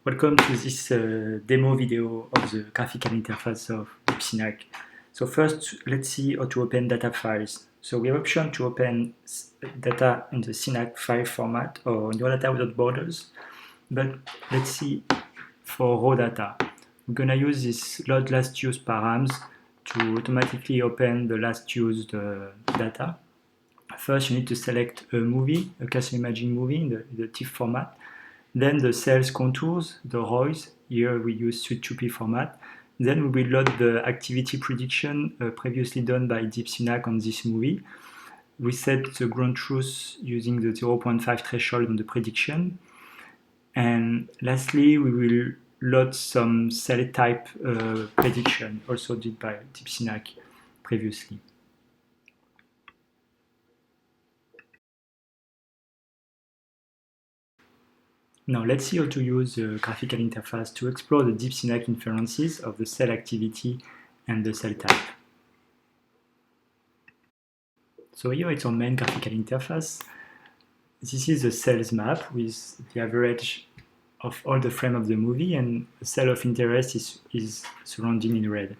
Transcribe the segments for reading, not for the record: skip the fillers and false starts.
Welcome to this demo video of the graphical interface of DeepSynac. So first, let's see how to open data files. So we have option to open data in the Synac file format or New Data Without Borders. But let's see for raw data. We're going to use this load last use params to automatically open the last used data. First, you need to select a movie, a custom imaging movie in the TIFF format. Then the cells contours, the ROIs, here we use Suite2P format. Then we will load the activity prediction previously done by DeepSynac on this movie. We set the ground truth using the 0.5 threshold on the prediction. And lastly, we will load some cell type prediction, also did by DeepSynac previously. Now let's see how to use the graphical interface to explore the DeepSynac inferences of the cell activity and the cell type. So here it's our main graphical interface. This is the cells map with the average of all the frame of the movie, and the cell of interest is surrounded in red.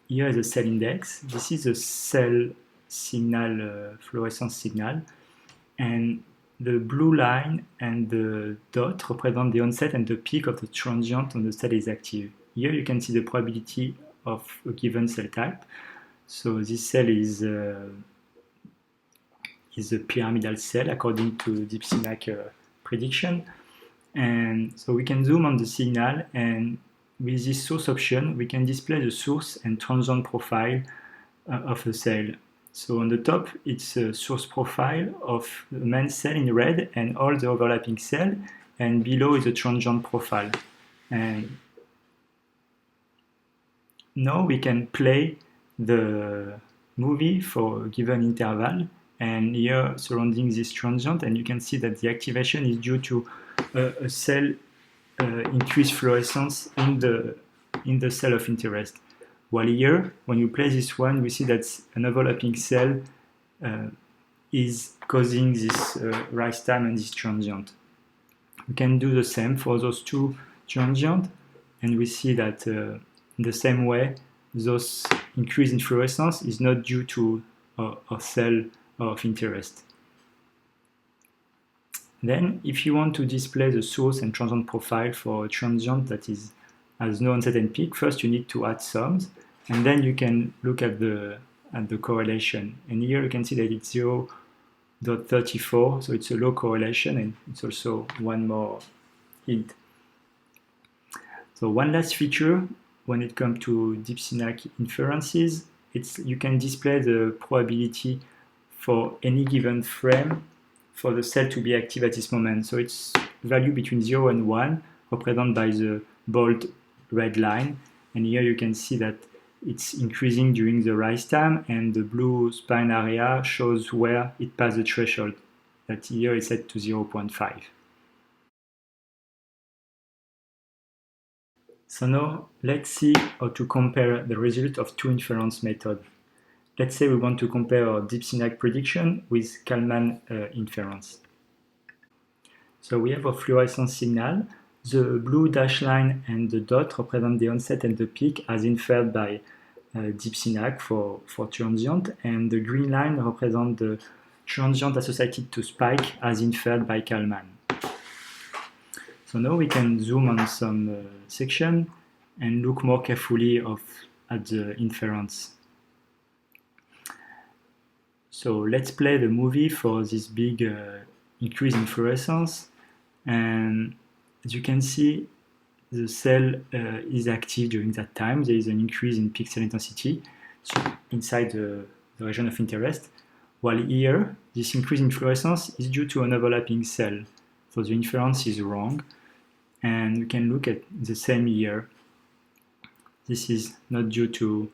Here is the cell index. This is the cell signal, fluorescence signal, and the blue line and the dot represent the onset and the peak of the transient when the cell is active. Here you can see the probability of a given cell type. So this cell is a pyramidal cell according to DeepSynac prediction. And so we can zoom on the signal, and with this source option, we can display the source and transient profile of a cell. So on the top, it's a source profile of the main cell in red and all the overlapping cells, and below is a transient profile. And now we can play the movie for a given interval, and here surrounding this transient, and you can see that the activation is due to a cell increased fluorescence in the cell of interest. While here, when you play this one, we see that an overlapping cell is causing this rise time and this transient. We can do the same for those two transient, and we see that in the same way, those increase in fluorescence is not due to a cell of interest. Then, if you want to display the source and transient profile for a transient that has no onset and peak, first you need to add sums, and then you can look at the correlation. And here you can see that it's 0.34, so it's a low correlation, and it's also one more hint. So one last feature when it comes to DeepSynac inferences, you can display the probability for any given frame for the cell to be active at this moment. So it's value between 0 and 1, represented by the bold red line. And here you can see that it's increasing during the rise time, and the blue spine area shows where it passed the threshold. That here is set to 0.5. So now let's see how to compare the result of two inference methods. Let's say we want to compare our DeepSynac prediction with Kalman inference. So we have a fluorescence signal. The blue dash line and the dot represent the onset and the peak as inferred by DeepSynac for transient, and the green line represents the transient associated to spike as inferred by Kalman. So now we can zoom on some section and look more carefully at the inference. So let's play the movie for this big increase in fluorescence, and as you can see, the cell is active during that time. There is an increase in pixel intensity inside the region of interest, while here, this increase in fluorescence is due to an overlapping cell. So the inference is wrong, and we can look at the same here. This is not due to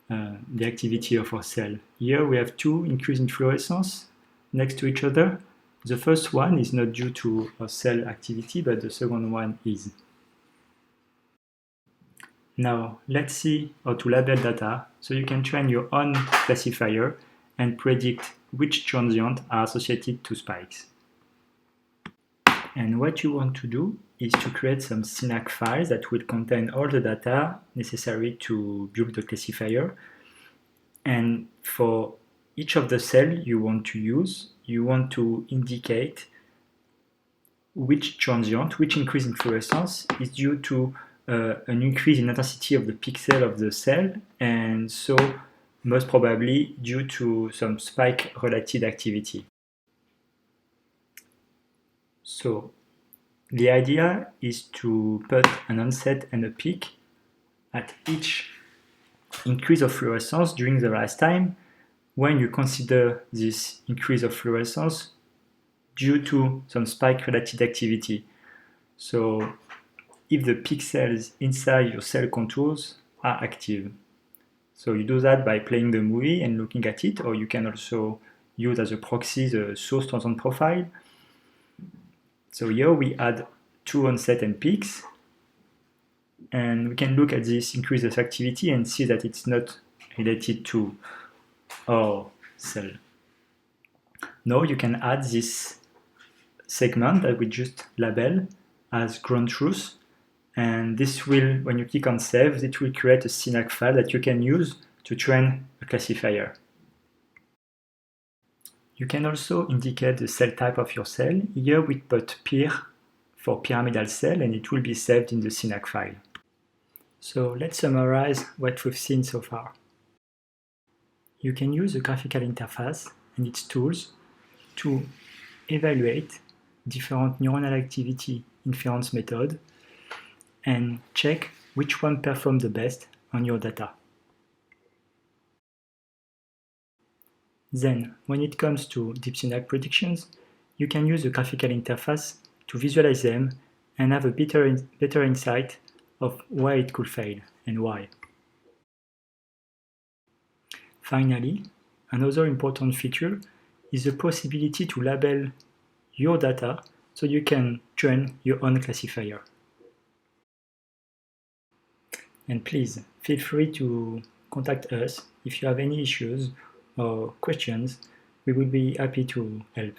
the activity of our cell. Here we have two increase in fluorescence next to each other. The first one is not due to a cell activity, but the second one is. Now let's see how to label data so you can train your own classifier and predict which transients are associated to spikes. And what you want to do is to create some SYNACT files that will contain all the data necessary to build the classifier. And for each of the cells you want to use, you want to indicate which transient, which increase in fluorescence is due to an increase in intensity of the pixel of the cell, and so most probably due to some spike-related activity. So the idea is to put an onset and a peak at each increase of fluorescence during the lifetime when you consider this increase of fluorescence due to some spike-related activity. So if the pixels inside your cell contours are active. So you do that by playing the movie and looking at it, or you can also use as a proxy the source transient profile. So here we add 2 onset and peaks, and we can look at this increase of activity and see that it's not related to our cell. Now you can add this segment that we just label as ground truth, and this will, when you click on save, it will create a SYNACT file that you can use to train a classifier. You can also indicate the cell type of your cell. Here we put PIR for pyramidal cell, and it will be saved in the SYNACT file. So let's summarize what we've seen so far. You can use the graphical interface and its tools to evaluate different neuronal activity inference methods and check which one performs the best on your data. Then, when it comes to deep SYNACT predictions, you can use the graphical interface to visualize them and have a better insight of why it could fail and why. Finally, another important feature is the possibility to label your data so you can train your own classifier. And please feel free to contact us if you have any issues or questions. We will be happy to help.